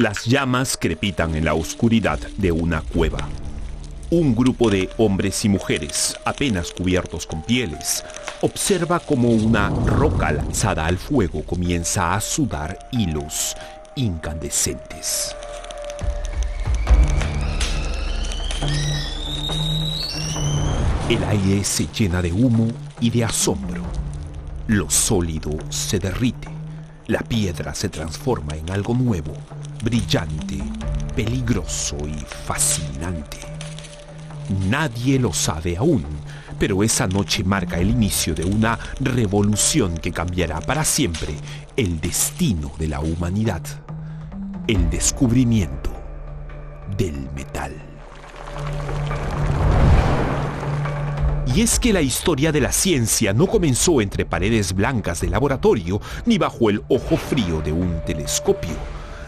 Las llamas crepitan en la oscuridad de una cueva. Un grupo de hombres y mujeres, apenas cubiertos con pieles, observa cómo una roca lanzada al fuego comienza a sudar hilos incandescentes. El aire se llena de humo y de asombro. Lo sólido se derrite. La piedra se transforma en algo nuevo, brillante, peligroso y fascinante. Nadie lo sabe aún, pero esa noche marca el inicio de una revolución que cambiará para siempre el destino de la humanidad. El descubrimiento del metal. Y es que la historia de la ciencia no comenzó entre paredes blancas de laboratorio ni bajo el ojo frío de un telescopio.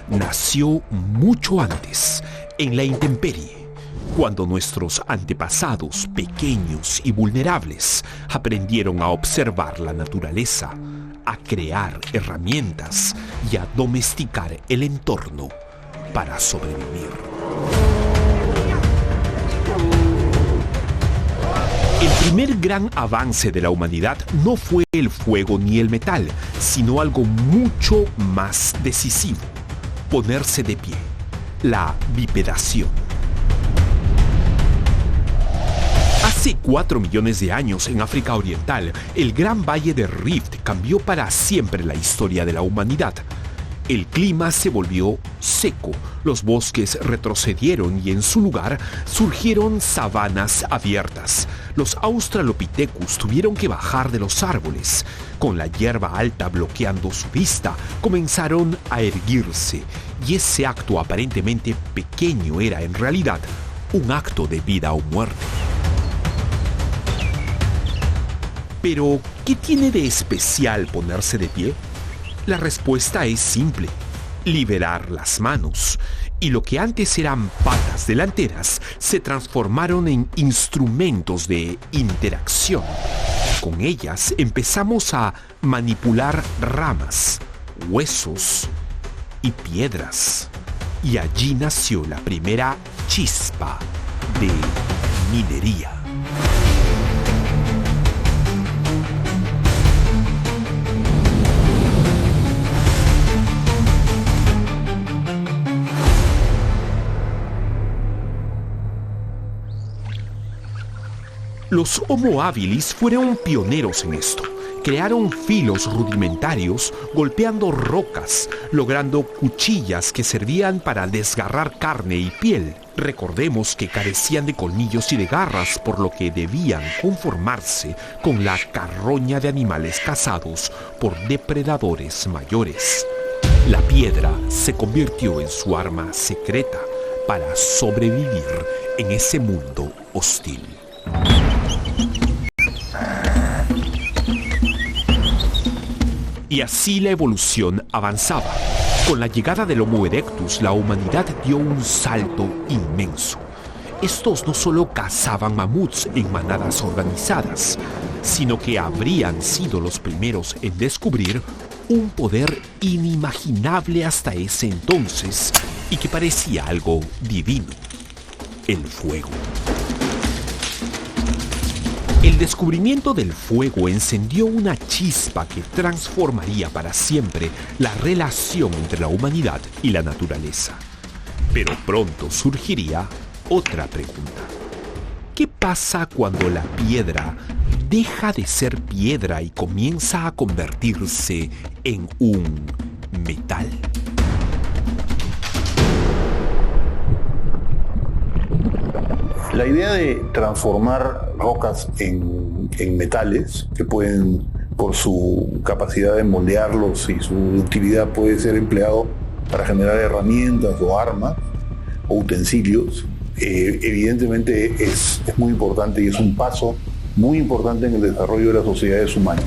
Nació mucho antes, en la intemperie, cuando nuestros antepasados, pequeños y vulnerables, aprendieron a observar la naturaleza, a crear herramientas y a domesticar el entorno para sobrevivir. El primer gran avance de la humanidad no fue el fuego ni el metal, sino algo mucho más decisivo: ponerse de pie, la bipedación. Hace 4 millones de años, en África Oriental, el gran valle de Rift cambió para siempre la historia de la humanidad. El clima se volvió seco, los bosques retrocedieron y en su lugar surgieron sabanas abiertas. Los Australopithecus tuvieron que bajar de los árboles. Con la hierba alta bloqueando su vista, comenzaron a erguirse, y ese acto aparentemente pequeño era en realidad un acto de vida o muerte. Pero, ¿qué tiene de especial ponerse de pie? La respuesta es simple: liberar las manos. Y lo que antes eran patas delanteras se transformaron en instrumentos de interacción. Con ellas empezamos a manipular ramas, huesos y piedras. Y allí nació la primera chispa de minería. Los Homo habilis fueron pioneros en esto. Crearon filos rudimentarios golpeando rocas, logrando cuchillas que servían para desgarrar carne y piel. Recordemos que carecían de colmillos y de garras, por lo que debían conformarse con la carroña de animales cazados por depredadores mayores. La piedra se convirtió en su arma secreta para sobrevivir en ese mundo hostil. Y así la evolución avanzaba. Con la llegada del Homo erectus, la humanidad dio un salto inmenso. Estos no solo cazaban mamuts en manadas organizadas, sino que habrían sido los primeros en descubrir un poder inimaginable hasta ese entonces y que parecía algo divino: el fuego. El descubrimiento del fuego encendió una chispa que transformaría para siempre la relación entre la humanidad y la naturaleza. Pero pronto surgiría otra pregunta: ¿qué pasa cuando la piedra deja de ser piedra y comienza a convertirse en un metal? La idea de transformar rocas en metales, que pueden, por su capacidad de moldearlos y su utilidad, puede ser empleado para generar herramientas o armas o utensilios, evidentemente es muy importante y es un paso muy importante en el desarrollo de las sociedades humanas.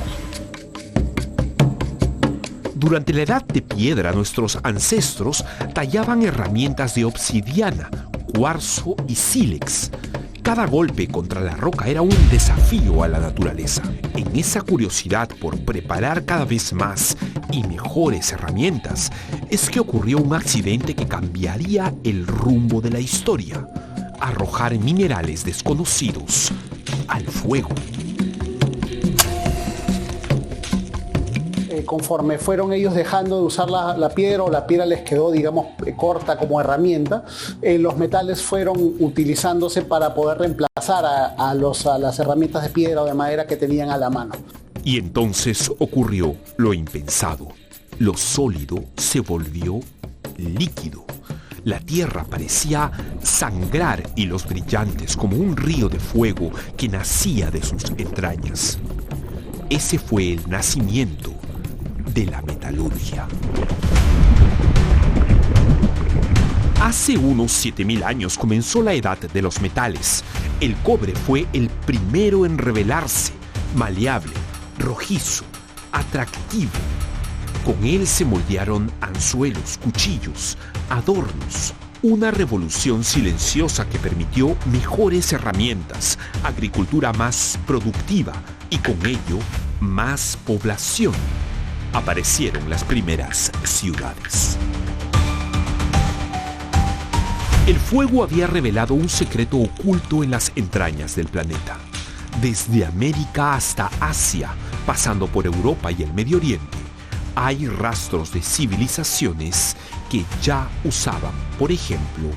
Durante la Edad de Piedra, nuestros ancestros tallaban herramientas de obsidiana, cuarzo y sílex. Cada golpe contra la roca era un desafío a la naturaleza. En esa curiosidad por preparar cada vez más y mejores herramientas, es que ocurrió un accidente que cambiaría el rumbo de la historia: arrojar minerales desconocidos al fuego. Conforme fueron ellos dejando de usar la piedra, o la piedra les quedó, digamos, corta como herramienta, los metales fueron utilizándose para poder reemplazar a las herramientas de piedra o de madera que tenían a la mano. Y entonces ocurrió lo impensado. Lo sólido se volvió líquido. La tierra parecía sangrar hilos brillantes como un río de fuego que nacía de sus entrañas. Ese fue el nacimiento de la metalurgia. Hace unos 7000 años comenzó la edad de los metales. El cobre fue el primero en revelarse, maleable, rojizo, atractivo. Con él se moldearon anzuelos, cuchillos, adornos. Una revolución silenciosa que permitió mejores herramientas, agricultura más productiva y con ello más población. Aparecieron las primeras ciudades. El fuego había revelado un secreto oculto en las entrañas del planeta. Desde América hasta Asia, pasando por Europa y el Medio Oriente, hay rastros de civilizaciones que ya usaban, por ejemplo,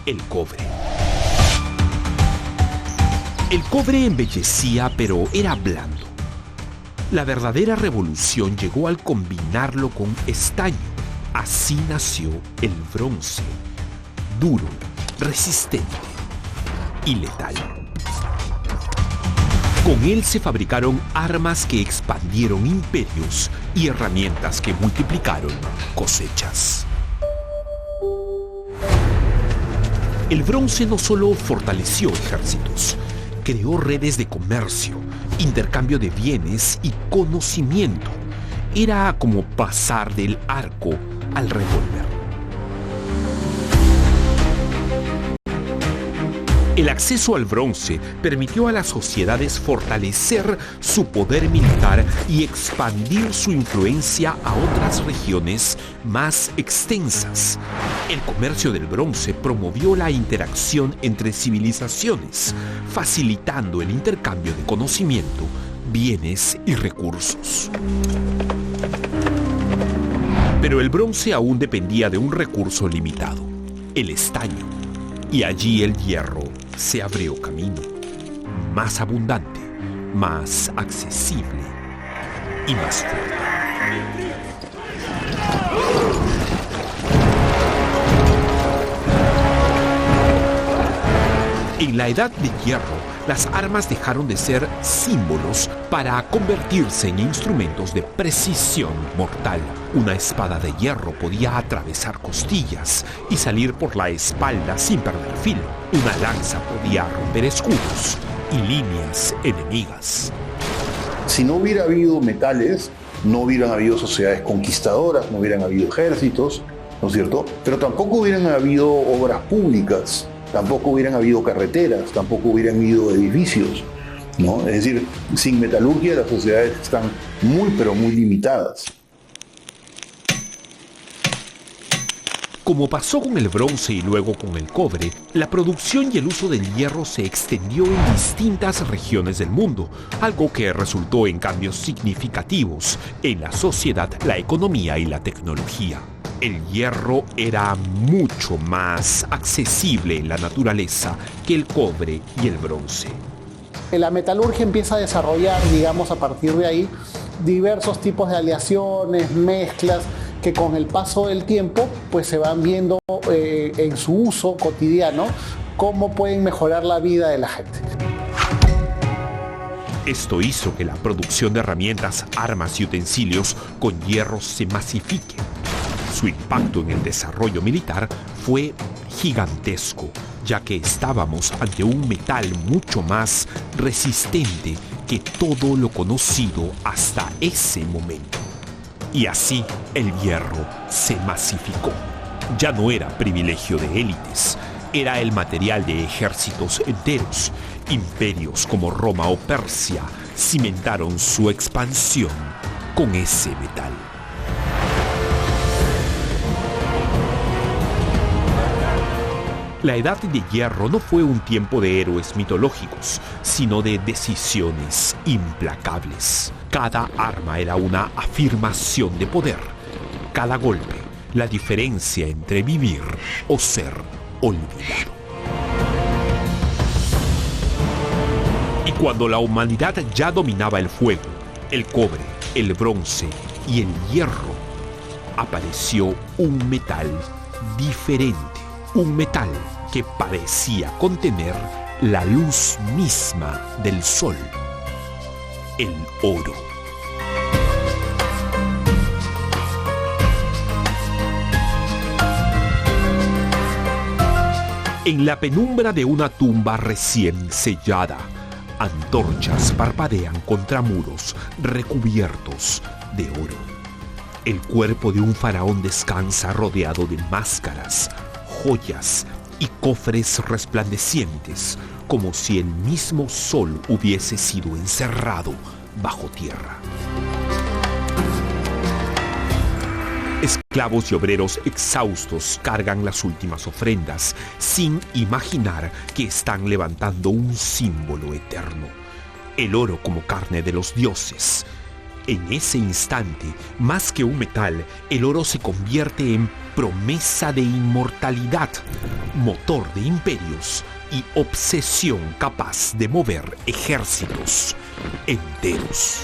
el cobre. El cobre embellecía, pero era blando. La verdadera revolución llegó al combinarlo con estaño. Así nació el bronce, duro, resistente y letal. Con él se fabricaron armas que expandieron imperios y herramientas que multiplicaron cosechas. El bronce no solo fortaleció ejércitos, creó redes de comercio, intercambio de bienes y conocimiento. Era como pasar del arco al revólver. El acceso al bronce permitió a las sociedades fortalecer su poder militar y expandir su influencia a otras regiones más extensas. El comercio del bronce promovió la interacción entre civilizaciones, facilitando el intercambio de conocimiento, bienes y recursos. Pero el bronce aún dependía de un recurso limitado: el estaño. Y allí el hierro se abrió camino, más abundante, más accesible y más fuerte. En la Edad de Hierro, las armas dejaron de ser símbolos para convertirse en instrumentos de precisión mortal. Una espada de hierro podía atravesar costillas y salir por la espalda sin perder filo. Una lanza podía romper escudos y líneas enemigas. Si no hubiera habido metales, no hubieran habido sociedades conquistadoras, no hubieran habido ejércitos, ¿no es cierto? Pero tampoco hubieran habido obras públicas, tampoco hubieran habido carreteras, tampoco hubieran habido edificios, ¿no? Es decir, sin metalurgia las sociedades están muy, pero muy limitadas. Como pasó con el bronce y luego con el cobre, la producción y el uso del hierro se extendió en distintas regiones del mundo, algo que resultó en cambios significativos en la sociedad, la economía y la tecnología. El hierro era mucho más accesible en la naturaleza que el cobre y el bronce. La metalurgia empieza a desarrollar, digamos, a partir de ahí, diversos tipos de aleaciones, mezclas, que con el paso del tiempo pues se van viendo en su uso cotidiano cómo pueden mejorar la vida de la gente. Esto hizo que la producción de herramientas, armas y utensilios con hierro se masifique. Su impacto en el desarrollo militar fue gigantesco, ya que estábamos ante un metal mucho más resistente que todo lo conocido hasta ese momento. Y así el hierro se masificó. Ya no era privilegio de élites, Era el material de ejércitos enteros. Imperios como Roma o Persia cimentaron su expansión con ese metal. La Edad de Hierro no fue un tiempo de héroes mitológicos, sino de decisiones implacables. Cada arma era una afirmación de poder. Cada golpe, la diferencia entre vivir o ser olvidado. Y cuando la humanidad ya dominaba el fuego, el cobre, el bronce y el hierro, apareció un metal diferente. Un metal que parecía contener la luz misma del sol, el oro. En la penumbra de una tumba recién sellada, antorchas parpadean contra muros recubiertos de oro. El cuerpo de un faraón descansa rodeado de máscaras, joyas y cofres resplandecientes, como si el mismo sol hubiese sido encerrado bajo tierra. Esclavos y obreros exhaustos cargan las últimas ofrendas, sin imaginar que están levantando un símbolo eterno, el oro como carne de los dioses. En ese instante, más que un metal, el oro se convierte en promesa de inmortalidad, motor de imperios y obsesión capaz de mover ejércitos enteros.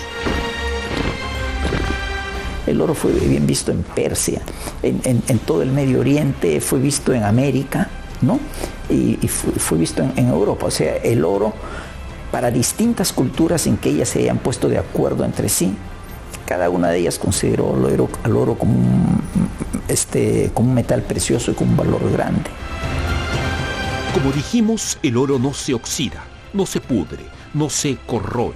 El oro fue bien visto en Persia, en todo el Medio Oriente, fue visto en América, ¿no? Y fue visto en Europa. O sea, el oro, para distintas culturas en que ellas se hayan puesto de acuerdo entre sí, cada una de ellas consideró al oro como un metal precioso y con un valor grande. Como dijimos, el oro no se oxida, no se pudre, no se corroe.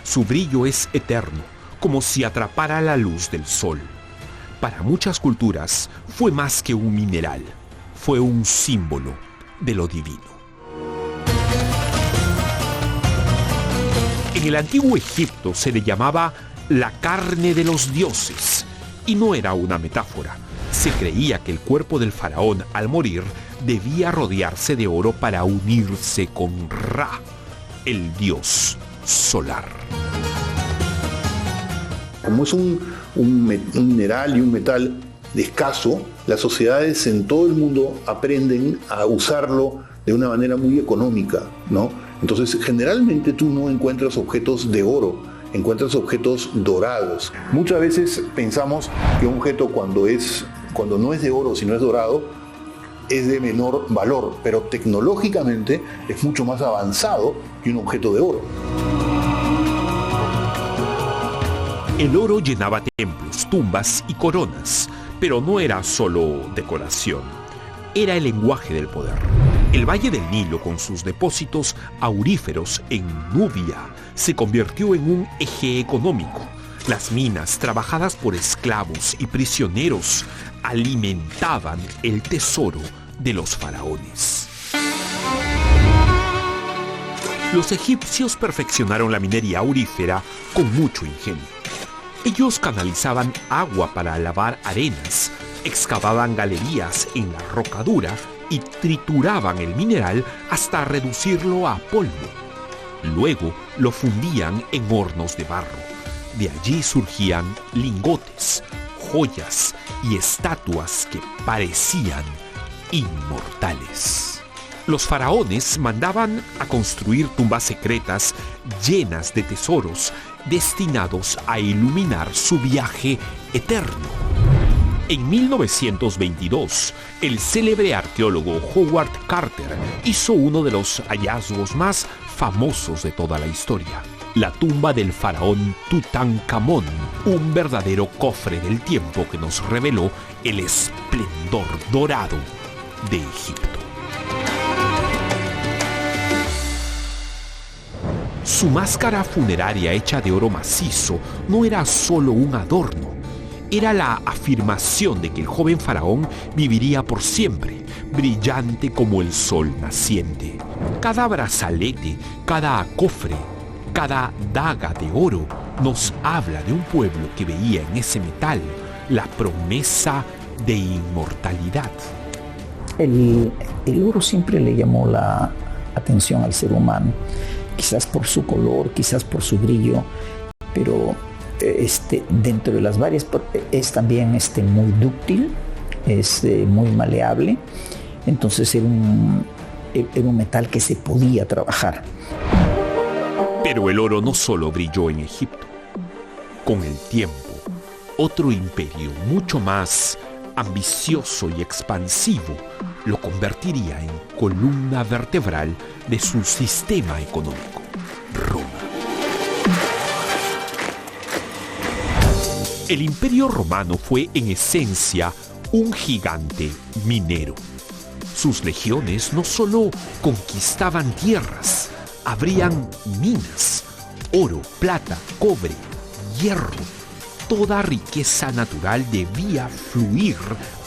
Su brillo es eterno, como si atrapara la luz del sol. Para muchas culturas fue más que un mineral, fue un símbolo de lo divino. En el antiguo Egipto se le llamaba la carne de los dioses, y no era una metáfora. Se creía que el cuerpo del faraón, al morir, debía rodearse de oro para unirse con Ra, el dios solar. Como es un mineral y un metal escaso, las sociedades en todo el mundo aprenden a usarlo de una manera muy económica, ¿no? Entonces, generalmente tú no encuentras objetos de oro, encuentras objetos dorados. Muchas veces pensamos que un objeto cuando no es de oro, sino es dorado, es de menor valor, pero tecnológicamente es mucho más avanzado que un objeto de oro. El oro llenaba templos, tumbas y coronas, pero no era solo decoración, era el lenguaje del poder. El Valle del Nilo, con sus depósitos auríferos en Nubia, se convirtió en un eje económico. Las minas, trabajadas por esclavos y prisioneros, alimentaban el tesoro de los faraones. Los egipcios perfeccionaron la minería aurífera con mucho ingenio. Ellos canalizaban agua para lavar arenas, excavaban galerías en la roca dura y trituraban el mineral hasta reducirlo a polvo. Luego lo fundían en hornos de barro. De allí surgían lingotes, joyas y estatuas que parecían inmortales. Los faraones mandaban a construir tumbas secretas llenas de tesoros destinados a iluminar su viaje eterno. En 1922, el célebre arqueólogo Howard Carter hizo uno de los hallazgos más famosos de toda la historia: la tumba del faraón Tutankamón, un verdadero cofre del tiempo que nos reveló el esplendor dorado de Egipto. Su máscara funeraria hecha de oro macizo no era solo un adorno, Era la afirmación de que el joven faraón viviría por siempre, brillante como el sol naciente. Cada brazalete, cada cofre, cada daga de oro nos habla de un pueblo que veía en ese metal la promesa de inmortalidad. El oro siempre le llamó la atención al ser humano, quizás por su color, quizás por su brillo, pero dentro de las varias es también muy dúctil, es muy maleable, entonces era un metal que se podía trabajar. Pero el oro no solo brilló en Egipto. Con el tiempo, otro imperio mucho más ambicioso y expansivo lo convertiría en columna vertebral de su sistema económico, Roma. El imperio romano fue en esencia un gigante minero. Sus legiones no solo conquistaban tierras, abrían minas, oro, plata, cobre, hierro. Toda riqueza natural debía fluir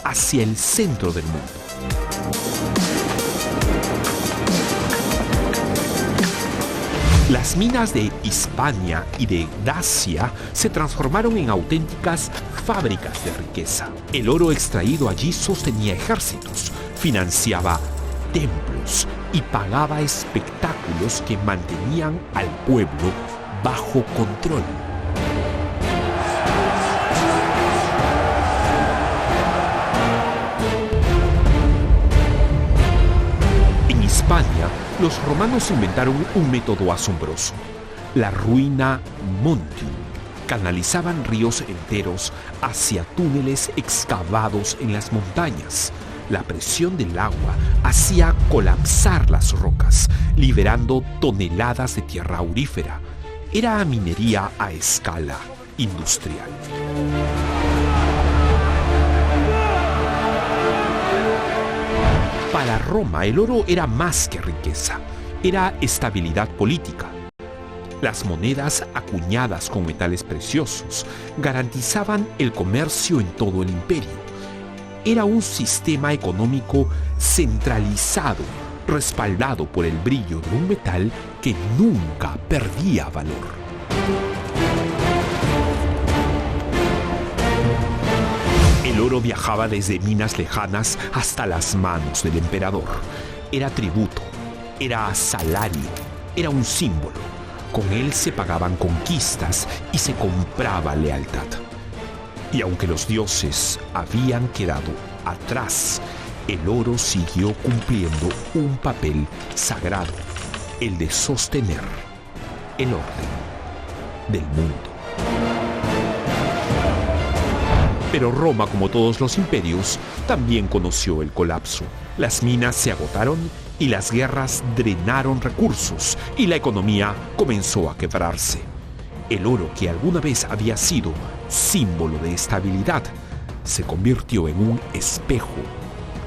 hacia el centro del mundo. Las minas de Hispania y de Dacia se transformaron en auténticas fábricas de riqueza. El oro extraído allí sostenía ejércitos, financiaba templos y pagaba espectáculos que mantenían al pueblo bajo control. En Hispania, los romanos inventaron un método asombroso, la ruina montium. Canalizaban ríos enteros hacia túneles excavados en las montañas. La presión del agua hacía colapsar las rocas, liberando toneladas de tierra aurífera. Era minería a escala industrial. Para Roma, el oro era más que riqueza, era estabilidad política. Las monedas acuñadas con metales preciosos garantizaban el comercio en todo el imperio. Era un sistema económico centralizado, respaldado por el brillo de un metal que nunca perdía valor. El oro viajaba desde minas lejanas hasta las manos del emperador. Era tributo, era salario, era un símbolo. Con él se pagaban conquistas y se compraba lealtad. Y aunque los dioses habían quedado atrás, el oro siguió cumpliendo un papel sagrado, el de sostener el orden del mundo. Pero Roma, como todos los imperios, también conoció el colapso. Las minas se agotaron y las guerras drenaron recursos y la economía comenzó a quebrarse. El oro, que alguna vez había sido símbolo de estabilidad, se convirtió en un espejo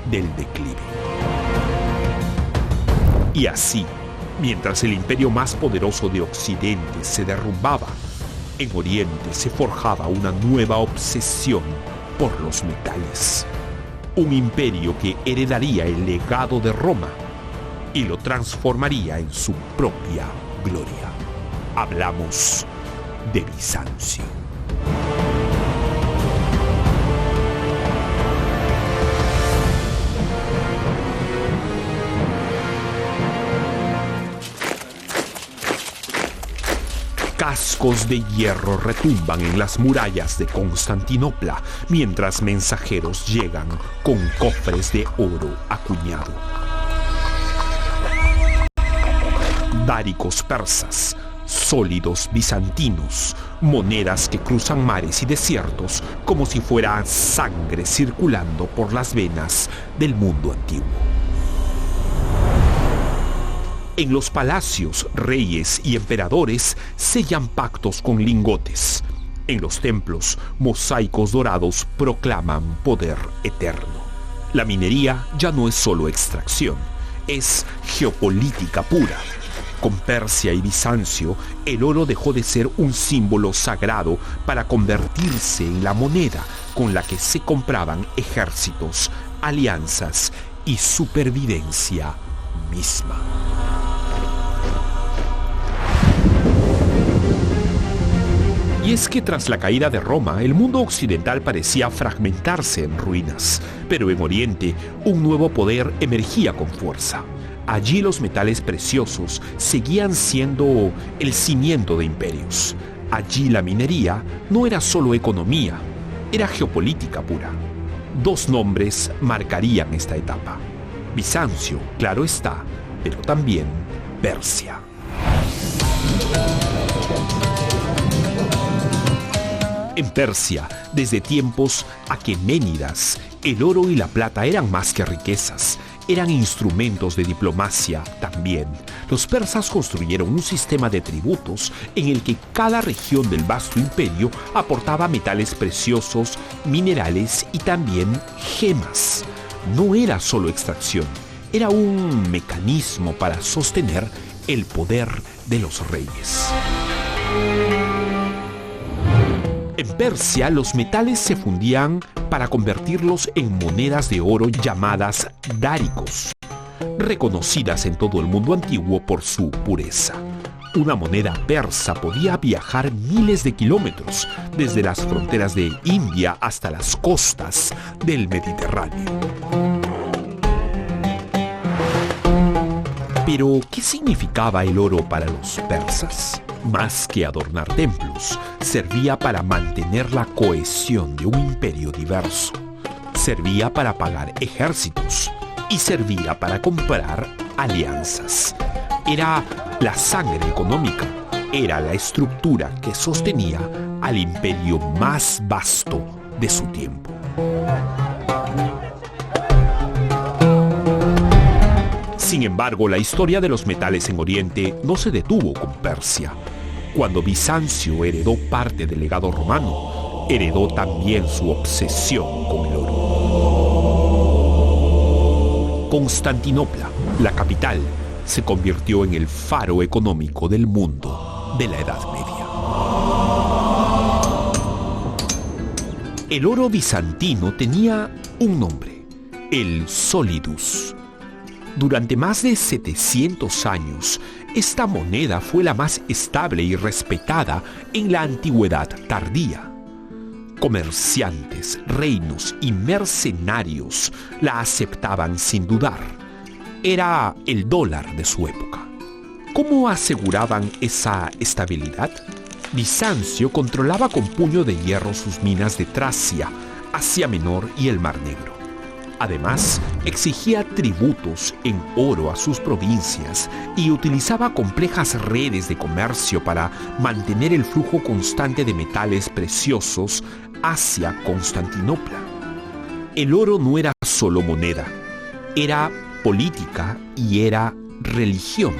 del declive. Y así, mientras el imperio más poderoso de Occidente se derrumbaba, en Oriente se forjaba una nueva obsesión por los metales. Un imperio que heredaría el legado de Roma y lo transformaría en su propia gloria. Hablamos de Bizancio. Cascos de hierro retumban en las murallas de Constantinopla mientras mensajeros llegan con cofres de oro acuñado. Dáricos persas, sólidos bizantinos, monedas que cruzan mares y desiertos como si fuera sangre circulando por las venas del mundo antiguo. En los palacios, reyes y emperadores sellan pactos con lingotes. En los templos, mosaicos dorados proclaman poder eterno. La minería ya no es solo extracción, es geopolítica pura. Con Persia y Bizancio, el oro dejó de ser un símbolo sagrado para convertirse en la moneda con la que se compraban ejércitos, alianzas y supervivencia misma. Y es que tras la caída de Roma, el mundo occidental parecía fragmentarse en ruinas, pero en Oriente un nuevo poder emergía con fuerza. Allí los metales preciosos seguían siendo el cimiento de imperios. Allí la minería no era solo economía, era geopolítica pura. Dos nombres marcarían esta etapa: Bizancio, claro está, pero también Persia. En Persia, desde tiempos aqueménidas, el oro y la plata eran más que riquezas, eran instrumentos de diplomacia también. Los persas construyeron un sistema de tributos en el que cada región del vasto imperio aportaba metales preciosos, minerales y también gemas. No era solo extracción, era un mecanismo para sostener el poder de los reyes. En Persia, los metales se fundían para convertirlos en monedas de oro llamadas dáricos, reconocidas en todo el mundo antiguo por su pureza. Una moneda persa podía viajar miles de kilómetros, desde las fronteras de India hasta las costas del Mediterráneo. Pero, ¿qué significaba el oro para los persas? Más que adornar templos, servía para mantener la cohesión de un imperio diverso. Servía para pagar ejércitos y servía para comprar alianzas. Era la sangre económica, era la estructura que sostenía al imperio más vasto de su tiempo. Sin embargo, la historia de los metales en Oriente no se detuvo con Persia. Cuando Bizancio heredó parte del legado romano, heredó también su obsesión con el oro. Constantinopla, la capital, se convirtió en el faro económico del mundo de la Edad Media. El oro bizantino tenía un nombre: el solidus. Durante más de 700 años, esta moneda fue la más estable y respetada en la antigüedad tardía. Comerciantes, reinos y mercenarios la aceptaban sin dudar. Era el dólar de su época. ¿Cómo aseguraban esa estabilidad? Bizancio controlaba con puño de hierro sus minas de Tracia, Asia Menor y el Mar Negro. Además, exigía tributos en oro a sus provincias y utilizaba complejas redes de comercio para mantener el flujo constante de metales preciosos hacia Constantinopla. El oro no era solo moneda, era política y era religión.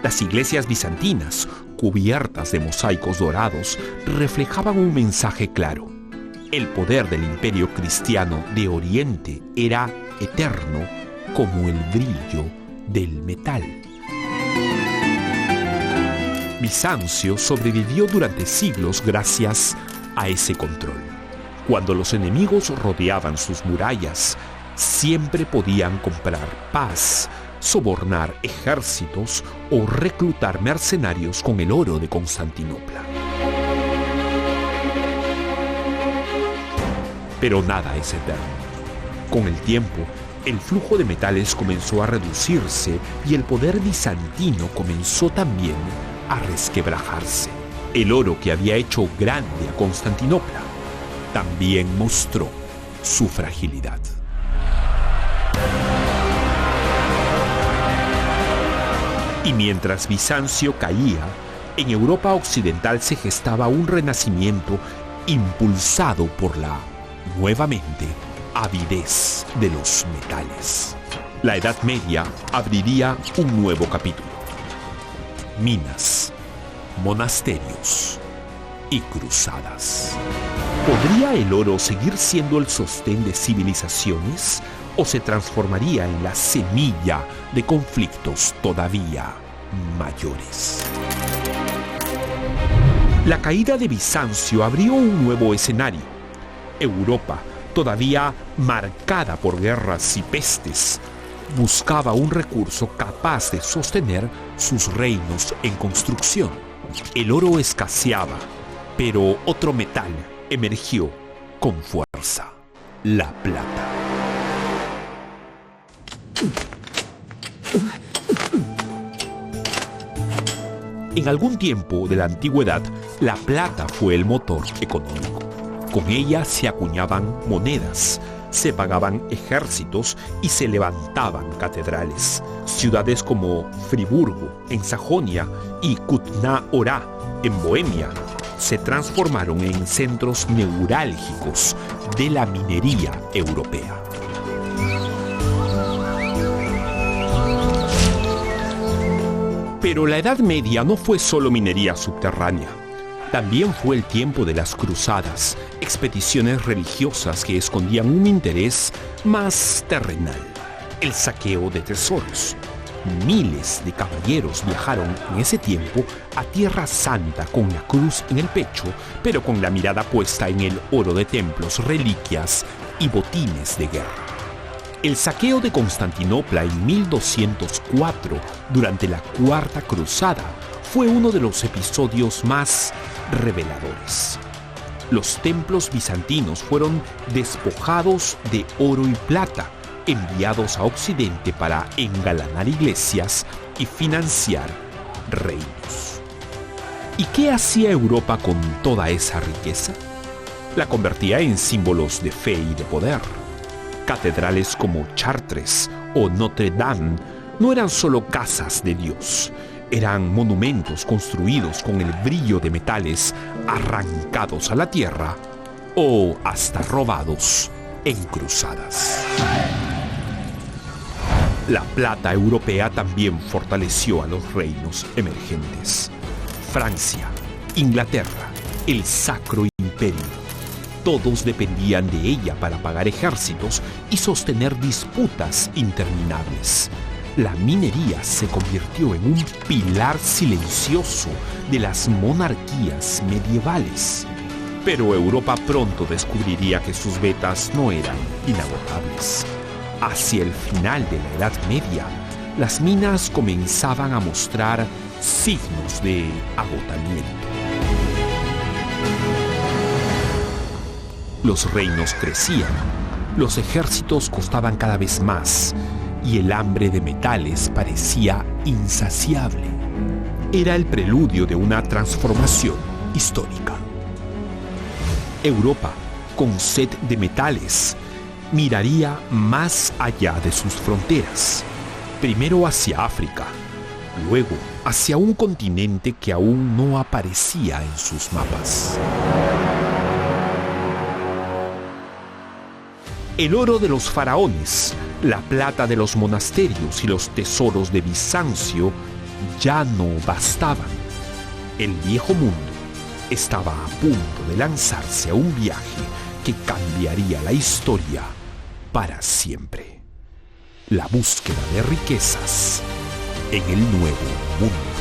Las iglesias bizantinas, cubiertas de mosaicos dorados, reflejaban un mensaje claro: el poder del imperio cristiano de Oriente era eterno como el brillo del metal. Bizancio sobrevivió durante siglos gracias a ese control. Cuando los enemigos rodeaban sus murallas, siempre podían comprar paz, sobornar ejércitos o reclutar mercenarios con el oro de Constantinopla. Pero nada es eterno. Con el tiempo, el flujo de metales comenzó a reducirse y el poder bizantino comenzó también a resquebrajarse. El oro que había hecho grande a Constantinopla también mostró su fragilidad. Y mientras Bizancio caía, en Europa occidental se gestaba un renacimiento impulsado por la, nuevamente, avidez de los metales. La Edad Media abriría un nuevo capítulo: minas, monasterios y cruzadas. ¿Podría el oro seguir siendo el sostén de civilizaciones o se transformaría en la semilla de conflictos todavía mayores. La caída de Bizancio abrió un nuevo escenario. Europa, todavía marcada por guerras y pestes, buscaba un recurso capaz de sostener sus reinos en construcción. El oro escaseaba, pero otro metal emergió con fuerza: la plata. En algún tiempo de la antigüedad, la plata fue el motor económico. Con ella se acuñaban monedas, se pagaban ejércitos y se levantaban catedrales. Ciudades como Friburgo, en Sajonia, y Kutná-Horá, en Bohemia, se transformaron en centros neurálgicos de la minería europea. Pero la Edad Media no fue solo minería subterránea. También fue el tiempo de las cruzadas, expediciones religiosas que escondían un interés más terrenal: el saqueo de tesoros. Miles de caballeros viajaron en ese tiempo a Tierra Santa con la cruz en el pecho, pero con la mirada puesta en el oro de templos, reliquias y botines de guerra. El saqueo de Constantinopla en 1204, durante la Cuarta Cruzada, fue uno de los episodios más reveladores. Los templos bizantinos fueron despojados de oro y plata, enviados a Occidente para engalanar iglesias y financiar reinos. ¿Y qué hacía Europa con toda esa riqueza? La convertía en símbolos de fe y de poder. Catedrales como Chartres o Notre Dame no eran solo casas de Dios, eran monumentos construidos con el brillo de metales arrancados a la tierra o hasta robados en cruzadas. La plata europea también fortaleció a los reinos emergentes. Francia, Inglaterra, el Sacro Imperio. Todos dependían de ella para pagar ejércitos y sostener disputas interminables. La minería se convirtió en un pilar silencioso de las monarquías medievales. Pero Europa pronto descubriría que sus vetas no eran inagotables. Hacia el final de la Edad Media, las minas comenzaban a mostrar signos de agotamiento. Los reinos crecían, los ejércitos costaban cada vez más y el hambre de metales parecía insaciable. Era el preludio de una transformación histórica. Europa, con sed de metales, miraría más allá de sus fronteras, primero hacia África, luego hacia un continente que aún no aparecía en sus mapas. El oro de los faraones, la plata de los monasterios y los tesoros de Bizancio ya no bastaban. El viejo mundo estaba a punto de lanzarse a un viaje que cambiaría la historia para siempre. La búsqueda de riquezas en el nuevo mundo.